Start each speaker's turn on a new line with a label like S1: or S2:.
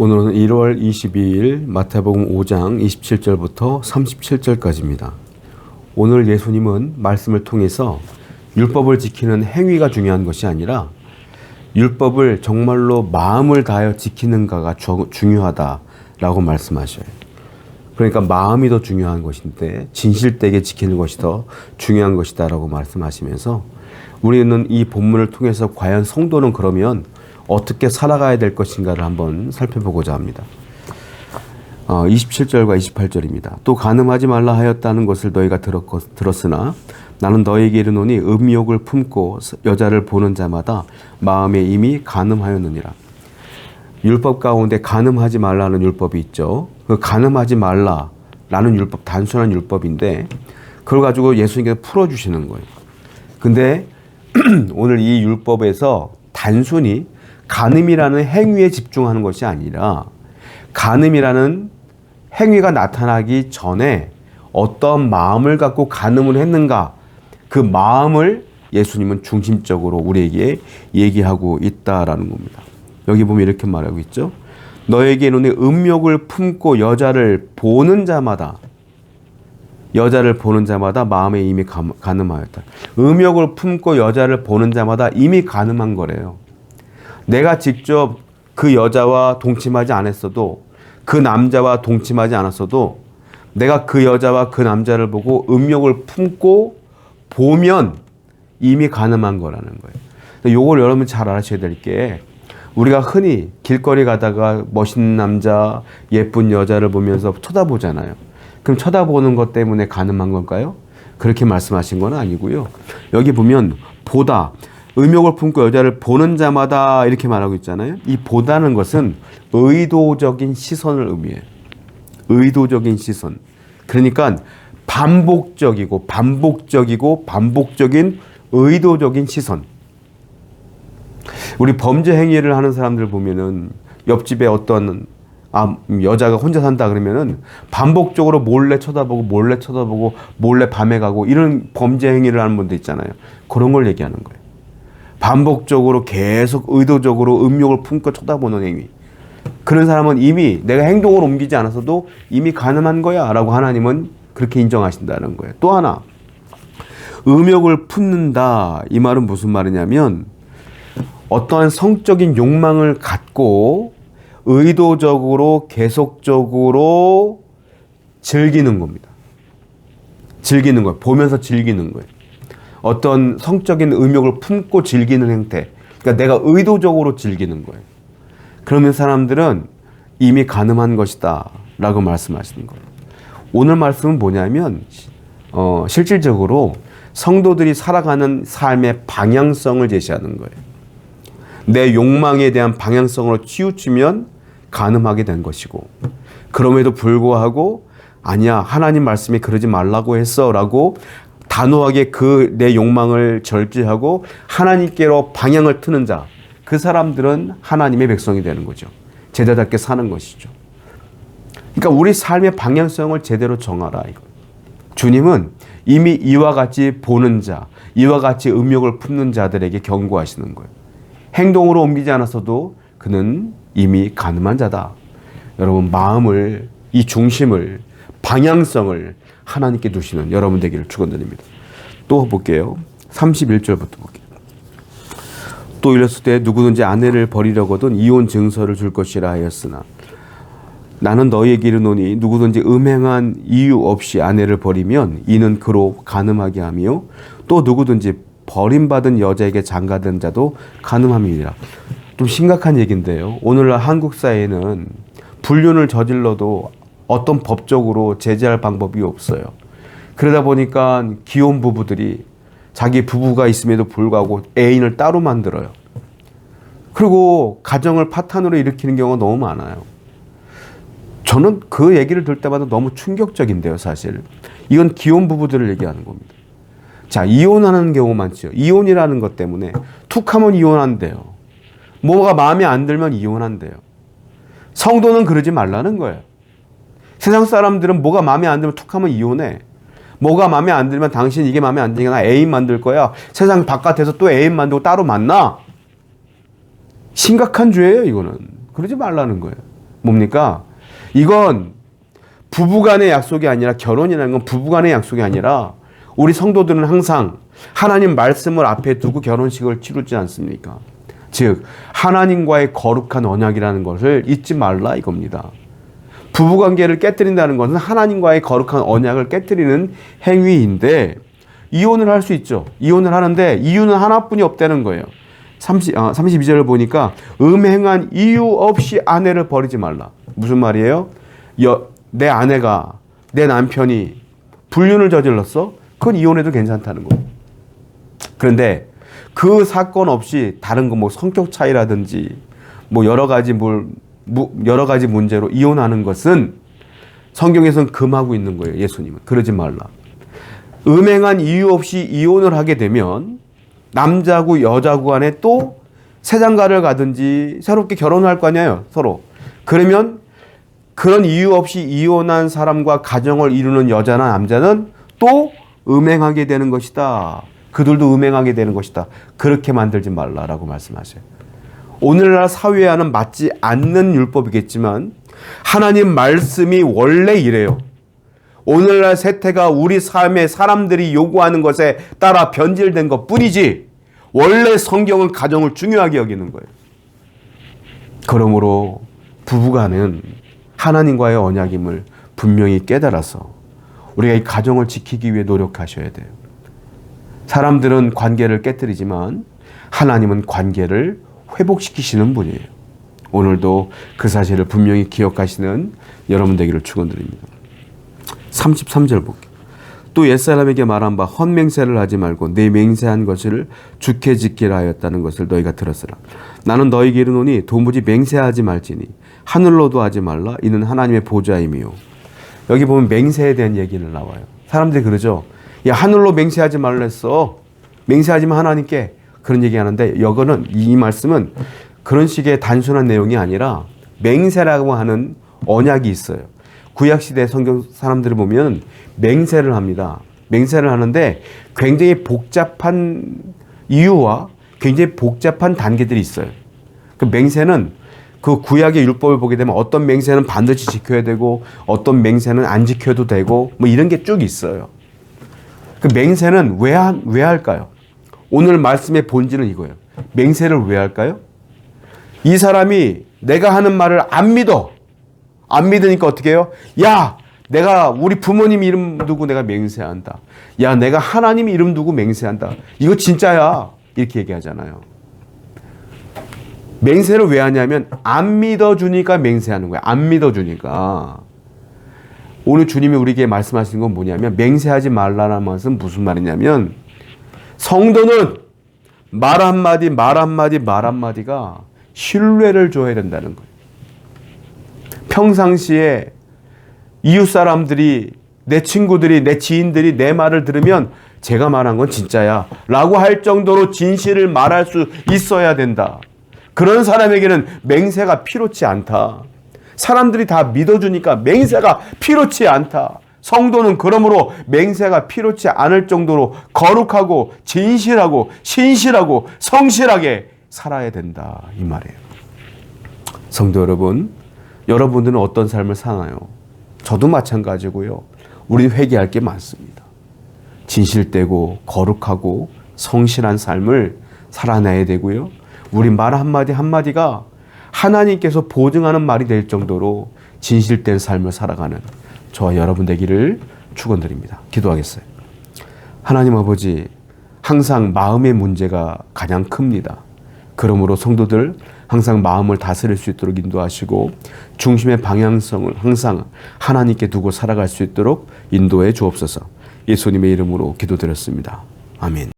S1: 오늘은 1월 22일 마태복음 5장 27절부터 37절까지입니다. 오늘 예수님은 말씀을 통해서 율법을 지키는 행위가 중요한 것이 아니라 율법을 정말로 마음을 다하여 지키는가가 중요하다라고 말씀하셔요. 그러니까 마음이 더 중요한 것인데 진실되게 지키는 것이 더 중요한 것이다라고 말씀하시면서 우리는 이 본문을 통해서 과연 성도는 그러면 어떻게 살아가야 될 것인가를 한번 살펴보고자 합니다. 27절과 28절입니다. 또 간음하지 말라 하였다는 것을 너희가 들었으나 나는 너희에게 이르노니 음욕을 품고 여자를 보는 자마다 마음에 이미 간음하였느니라. 율법 가운데 간음하지 말라는 율법이 있죠. 그 간음하지 말라라는 율법, 단순한 율법인데 그걸 가지고 예수님께서 풀어주시는 거예요. 근데 오늘 이 율법에서 단순히 간음이라는 행위에 집중하는 것이 아니라 간음이라는 행위가 나타나기 전에 어떤 마음을 갖고 간음을 했는가, 그 마음을 예수님은 중심적으로 우리에게 얘기하고 있다라는 겁니다. 여기 보면 이렇게 말하고 있죠. 너에게 눈에 음욕을 품고 여자를 보는 자마다 마음에 이미 간음하였다. 음욕을 품고 여자를 보는 자마다 이미 간음한 거래요. 내가 직접 그 여자와 동침하지 않았어도, 그 남자와 동침하지 않았어도 내가 그 여자와 그 남자를 보고 음욕을 품고 보면 이미 간음한 거라는 거예요. 요걸 여러분 잘 알아셔야 될 게, 우리가 흔히 길거리 가다가 멋있는 남자, 예쁜 여자를 보면서 쳐다보잖아요. 그럼 쳐다보는 것 때문에 간음한 걸까요? 그렇게 말씀하신 건 아니고요. 여기 보면 보다, 음욕을 품고 여자를 보는 자마다 이렇게 말하고 있잖아요. 이 보다는 것은 의도적인 시선을 의미해요. 의도적인 시선. 그러니까 반복적인 의도적인 시선. 우리 범죄 행위를 하는 사람들 보면은 옆집에 어떤 여자가 혼자 산다 그러면은 반복적으로 몰래 쳐다보고 몰래 밤에 가고 이런 범죄 행위를 하는 분들 있잖아요. 그런 걸 얘기하는 거예요. 반복적으로 계속 의도적으로 음욕을 품고 쳐다보는 행위. 그런 사람은 이미 내가 행동을 옮기지 않았어도 이미 간음한 거야 라고 하나님은 그렇게 인정하신다는 거예요. 또 하나, 음욕을 품는다, 이 말은 무슨 말이냐면 어떠한 성적인 욕망을 갖고 의도적으로 계속적으로 즐기는 겁니다. 즐기는 거예요. 보면서 즐기는 거예요. 어떤 성적인 음욕을 품고 즐기는 행태. 그러니까 내가 의도적으로 즐기는 거예요. 그러면 사람들은 이미 간음한 것이다 라고 말씀하시는 거예요. 오늘 말씀은 뭐냐면 실질적으로 성도들이 살아가는 삶의 방향성을 제시하는 거예요. 내 욕망에 대한 방향성으로 치우치면 간음하게 된 것이고, 그럼에도 불구하고 아니야, 하나님 말씀이 그러지 말라고 했어 라고 단호하게 그 내 욕망을 절제하고 하나님께로 방향을 트는 자, 그 사람들은 하나님의 백성이 되는 거죠. 제자답게 사는 것이죠. 그러니까 우리 삶의 방향성을 제대로 정하라, 이거. 주님은 이미 이와 같이 보는 자, 이와 같이 음욕을 품는 자들에게 경고하시는 거예요. 행동으로 옮기지 않았어도 그는 이미 간음한 자다. 여러분, 마음을, 이 중심을, 방향성을 하나님께 두시는 여러분 되기를 축원드립니다. 또 볼게요. 31절부터 볼게요. 또 이랬을 때 누구든지 아내를 버리려거든 이혼 증서를 줄 것이라 하였으나 나는 너희에게 이르노니 누구든지 음행한 이유 없이 아내를 버리면 이는 그로 간음하게 하며 또 누구든지 버림받은 여자에게 장가든 자도 간음함이니라. 좀 심각한 얘기인데요. 오늘날 한국 사회는 불륜을 저질러도 어떤 법적으로 제재할 방법이 없어요. 그러다 보니까 기혼 부부들이 자기 부부가 있음에도 불구하고 애인을 따로 만들어요. 그리고 가정을 파탄으로 일으키는 경우가 너무 많아요. 저는 그 얘기를 들을 때마다 너무 충격적인데요, 사실. 이건 기혼 부부들을 얘기하는 겁니다. 자, 이혼하는 경우 많죠. 이혼이라는 것 때문에 툭 하면 이혼한대요. 뭐가 마음에 안 들면 이혼한대요. 성도는 그러지 말라는 거예요. 세상 사람들은 뭐가 마음에 안 들면 툭 하면 이혼해. 뭐가 마음에 안 들면 당신 이게 마음에 안 드니까 나 애인 만들 거야. 세상 바깥에서 또 애인 만들고 따로 만나. 심각한 죄예요, 이거는. 그러지 말라는 거예요. 뭡니까? 이건 부부간의 약속이 아니라, 결혼이라는 건 부부간의 약속이 아니라 우리 성도들은 항상 하나님 말씀을 앞에 두고 결혼식을 치르지 않습니까? 즉 하나님과의 거룩한 언약이라는 것을 잊지 말라 이겁니다. 부부관계를 깨뜨린다는 것은 하나님과의 거룩한 언약을 깨뜨리는 행위인데, 이혼을 할 수 있죠. 이혼을 하는데 이유는 하나뿐이 없다는 거예요. 32절을 보니까 음행한 이유 없이 아내를 버리지 말라. 무슨 말이에요? 내 아내가, 내 남편이 불륜을 저질렀어? 그건 이혼해도 괜찮다는 거예요. 그런데 그 사건 없이 다른 거 뭐 성격 차이라든지 뭐 여러 가지 문제로 이혼하는 것은 성경에서는 금하고 있는 거예요. 예수님은. 그러지 말라. 음행한 이유 없이 이혼을 하게 되면 남자고 여자고 간에 또 새 장가를 가든지 새롭게 결혼할 거 아니에요, 서로. 그러면 그런 이유 없이 이혼한 사람과 가정을 이루는 여자나 남자는 또 음행하게 되는 것이다. 그들도 음행하게 되는 것이다. 그렇게 만들지 말라라고 말씀하셔요. 오늘날 사회와는 맞지 않는 율법이겠지만 하나님 말씀이 원래 이래요. 오늘날 세태가 우리 삶에 사람들이 요구하는 것에 따라 변질된 것 뿐이지 원래 성경은 가정을 중요하게 여기는 거예요. 그러므로 부부간은 하나님과의 언약임을 분명히 깨달아서 우리가 이 가정을 지키기 위해 노력하셔야 돼요. 사람들은 관계를 깨뜨리지만 하나님은 관계를 회복시키시는 분이에요. 오늘도 그 사실을 분명히 기억하시는 여러분 되기를 축원드립니다. 33절 볼게요. 또 옛사람에게 말한 바 헛맹세를 하지 말고 내 맹세한 것을 주께 지키라 하였다는 것을 너희가 들었으라. 나는 너희에게 이르노니 도무지 맹세하지 말지니 하늘로도 하지 말라. 이는 하나님의 보좌임이요. 여기 보면 맹세에 대한 얘기는 나와요. 사람들이 그러죠. 야, 하늘로 맹세하지 말랬어. 맹세하지만 하나님께. 그런 얘기하는데 이거는, 이 말씀은 그런 식의 단순한 내용이 아니라 맹세라고 하는 언약이 있어요. 구약시대 성경 사람들을 보면 맹세를 합니다. 맹세를 하는데 굉장히 복잡한 이유와 굉장히 복잡한 단계들이 있어요. 그 맹세는 그 구약의 율법을 보게 되면 어떤 맹세는 반드시 지켜야 되고 어떤 맹세는 안 지켜도 되고 뭐 이런 게 쭉 있어요. 그 맹세는 왜 할까요? 오늘 말씀의 본질은 이거예요. 맹세를 왜 할까요? 이 사람이 내가 하는 말을 안 믿어. 안 믿으니까 어떻게 해요? 야, 내가 우리 부모님 이름 두고 내가 맹세한다. 야, 내가 하나님 이름 두고 맹세한다. 이거 진짜야. 이렇게 얘기하잖아요. 맹세를 왜 하냐면 안 믿어주니까 맹세하는 거야. 안 믿어주니까. 오늘 주님이 우리에게 말씀하시는 건 뭐냐면 맹세하지 말라는 말은 무슨 말이냐면 성도는 말 한마디가 신뢰를 줘야 된다는 거예요. 평상시에 이웃 사람들이, 내 친구들이, 내 지인들이 내 말을 들으면 제가 말한 건 진짜야 라고 할 정도로 진실을 말할 수 있어야 된다. 그런 사람에게는 맹세가 필요치 않다. 사람들이 다 믿어주니까 맹세가 필요치 않다. 성도는 그러므로 맹세가 필요치 않을 정도로 거룩하고 진실하고 신실하고 성실하게 살아야 된다. 이 말이에요. 성도 여러분, 여러분들은 어떤 삶을 사나요? 저도 마찬가지고요. 우리 회개할 게 많습니다. 진실되고 거룩하고 성실한 삶을 살아내야 되고요. 우리 말 한마디 한마디가 하나님께서 보증하는 말이 될 정도로 진실된 삶을 살아가는 저와 여러분 되기를 축원드립니다. 기도하겠어요. 하나님 아버지, 항상 마음의 문제가 가장 큽니다. 그러므로 성도들 항상 마음을 다스릴 수 있도록 인도하시고 중심의 방향성을 항상 하나님께 두고 살아갈 수 있도록 인도해 주옵소서. 예수님의 이름으로 기도드렸습니다. 아멘.